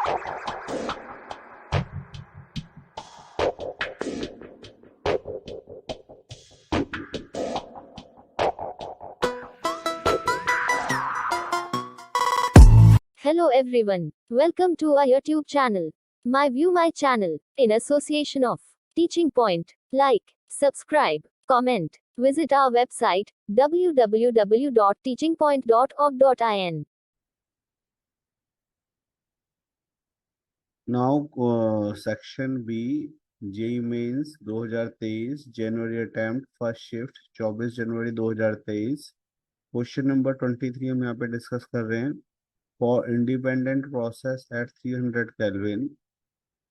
Hello everyone. Welcome to our YouTube channel. My View My channel, in association of Teaching Point. Like, subscribe, comment. Visit our website www.teachingpoint.org.in. Now, section B, JEE Mains 2023 January attempt first shift 24 जनवरी 2023। Question number 23 हम यहाँ पे discuss कर रहे हैं। For independent process at 300 kelvin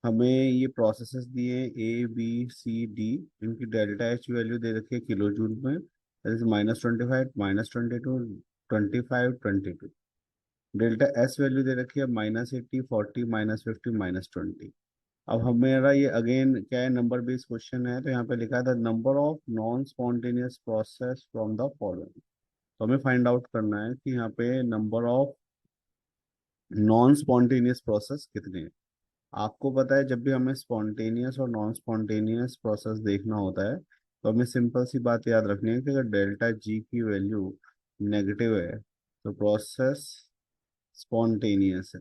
हमें ये processes दिए A B C D, इनकी डेल्टा H वैल्यू दे रखी है किलो जूल में, that is -25 -22 25 22। Delta S value दे रखी है -80 40 -50 -20। अब हमारा ये अगेन क्या है, नंबर बेस्ड क्वेश्चन है, तो यहाँ पे लिखा था number of non spontaneous process from the following. तो हमें फाइंड आउट करना है कि यहाँ पे number of non spontaneous process कितने हैं। आपको पता है जब भी हमें स्पॉन्टेनियस और नॉन स्पॉन्टेनियस प्रोसेस देखना होता है तो हमें सिंपल सी बात याद रखनी है कि अगर डेल्टा जी की वैल्यू नेगेटिव है तो प्रोसेस स्पॉन्टेनियस है,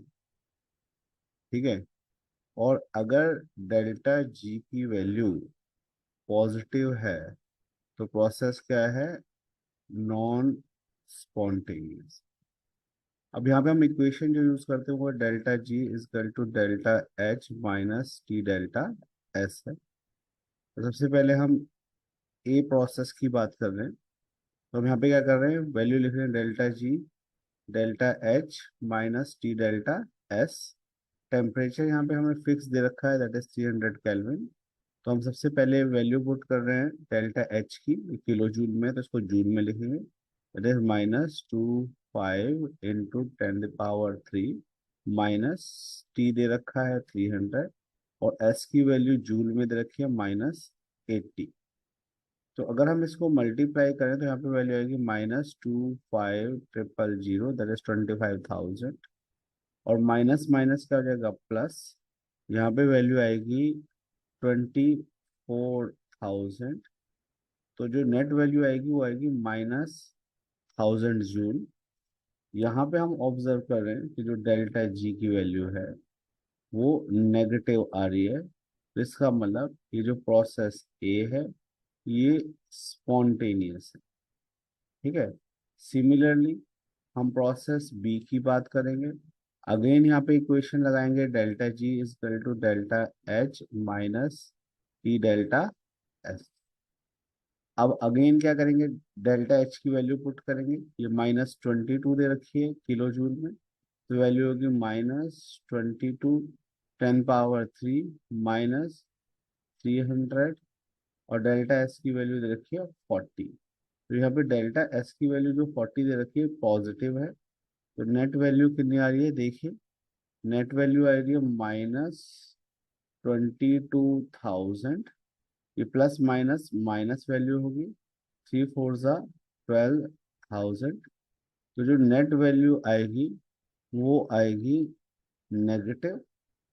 ठीक है। और अगर डेल्टा जी की वैल्यू पॉजिटिव है तो प्रोसेस क्या है, नॉन स्पॉन्टेनियस। अब यहाँ पे हम इक्वेशन जो यूज करते हैं वो delta G is equal to delta H minus T delta S है। तो सबसे पहले हम ए प्रोसेस की बात कर रहे हैं, तो हम यहाँ पे क्या कर रहे हैं, वैल्यू लिख रहे हैं delta G delta H minus T delta S. Temperature यहाँ पे हमें फिक्स दे रखा है, दैट इज 300 केल्विन। तो हम सबसे पहले वैल्यू पुट कर रहे हैं डेल्टा एच की किलो जूल में, तो इसको जूल में लिखेंगे, that is -25 into 10 power 3 minus T दे रखा है 300 और एस की वैल्यू जूल में दे रखी है -80। तो अगर हम इसको मल्टीप्लाई करें तो यहाँ पे वैल्यू आएगी -25,000, दैट इज 25,000। और माइनस माइनस क्या हो जाएगा प्लस, यहाँ पे वैल्यू आएगी 24,000। तो जो नेट वैल्यू आएगी वो आएगी -1000 जूल। यहाँ पे हम ऑब्जर्व कर रहे हैं कि जो डेल्टा जी की वैल्यू है वो नेगेटिव आ रही है, तो इसका मतलब ये जो प्रोसेस ए है ये स्पॉन्टेनियस है, ठीक है। सिमिलरली हम प्रोसेस बी की बात करेंगे। अगेन यहाँ पे इक्वेशन लगाएंगे delta G is equal to delta H minus T delta S. अब अगेन क्या करेंगे, डेल्टा एच की वैल्यू पुट करेंगे, ये -22 दे रखी है किलो जूल में, तो वैल्यू होगी -22 10 पावर 3 -300। और डेल्टा एस की वैल्यू दे रखी है 40। तो यहाँ पे डेल्टा एस की वैल्यू जो 40 दे रखी है पॉजिटिव है, तो नेट वैल्यू कितनी आ रही है देखिए, नेट वैल्यू आ रही है -22,000। ये प्लस माइनस माइनस वैल्यू होगी, 3 4 ज़ा 12,000। तो जो नेट वैल्यू आएगी वो आएगी नेगेटिव।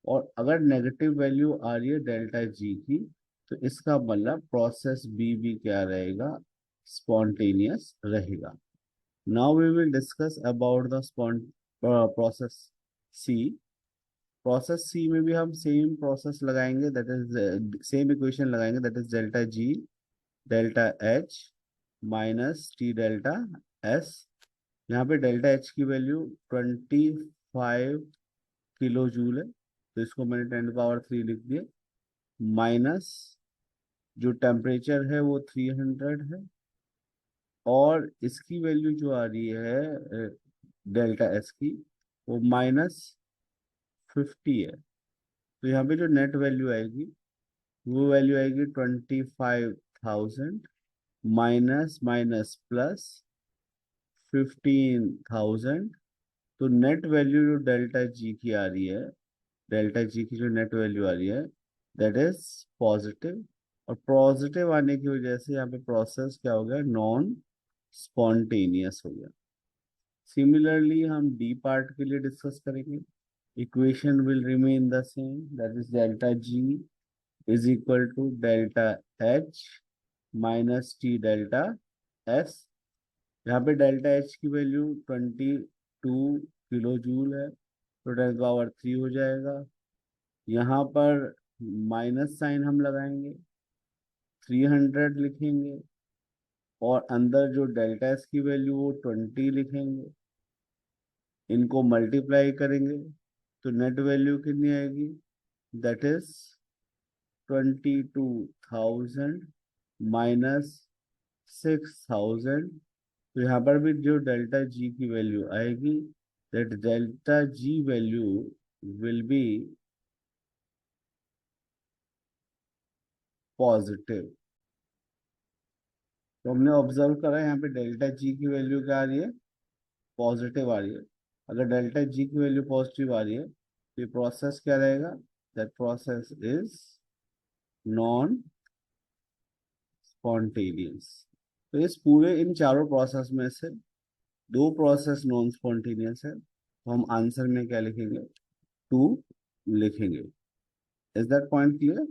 और अगर नेगेटिव वैल्यू आ रही है डेल्टा जी की तो इसका मतलब प्रोसेस बी भी क्या रहेगा, स्पॉन्टेनियस रहेगा। Now we will discuss about the process C. Process C में भी हम सेम प्रोसेस लगाएंगे, दैट इज सेम इक्वेशन लगाएंगे, that is delta G delta H minus T delta S. यहाँ पे डेल्टा एच की वैल्यू 25 किलो जूल है, तो इसको मैंने 10 पावर 3 लिख दिया, माइनस जो टेम्परेचर है वो 300 है, और इसकी वैल्यू जो आ रही है डेल्टा एस की वो -50 है। तो यहाँ पे जो नेट वैल्यू आएगी वो वैल्यू आएगी 25,000 माइनस माइनस प्लस 15,000। तो नेट वैल्यू जो डेल्टा जी की आ रही है, डेल्टा जी की जो नेट वैल्यू आ रही है दैट इज पॉजिटिव। और पॉजिटिव आने की वजह से यहाँ पे प्रोसेस क्या हो गया, नॉन स्पॉन्टेनियस हो गया। सिमिलरली हम डी पार्ट के लिए डिस्कस करेंगे। equation will remain the same, that is delta G is equal to delta H minus T delta S। यहाँ पे डेल्टा H की वैल्यू 22 किलो जूल है, तो 10⁻³ हो जाएगा। यहाँ पर माइनस साइन हम लगाएंगे, 300 लिखेंगे, और अंदर जो डेल्टा एस की वैल्यू वो 20 लिखेंगे। इनको मल्टीप्लाई करेंगे तो नेट वैल्यू कितनी आएगी, दैट इज 22,000 माइनस 6,000। तो यहाँ पर भी जो डेल्टा जी की वैल्यू आएगी, that delta G value will be positive. तो हमने ऑब्जर्व करा यहाँ पे डेल्टा जी की वैल्यू क्या आ रही है, पॉजिटिव आ रही है। अगर डेल्टा जी की वैल्यू पॉजिटिव आ रही है तो ये प्रोसेस क्या रहेगा, that process is non spontaneous. तो इस पूरे इन चारों प्रोसेस में से दो प्रोसेस नॉन स्पॉन्टेनियस है, तो हम आंसर में क्या लिखेंगे, 2 लिखेंगे। Is that point clear?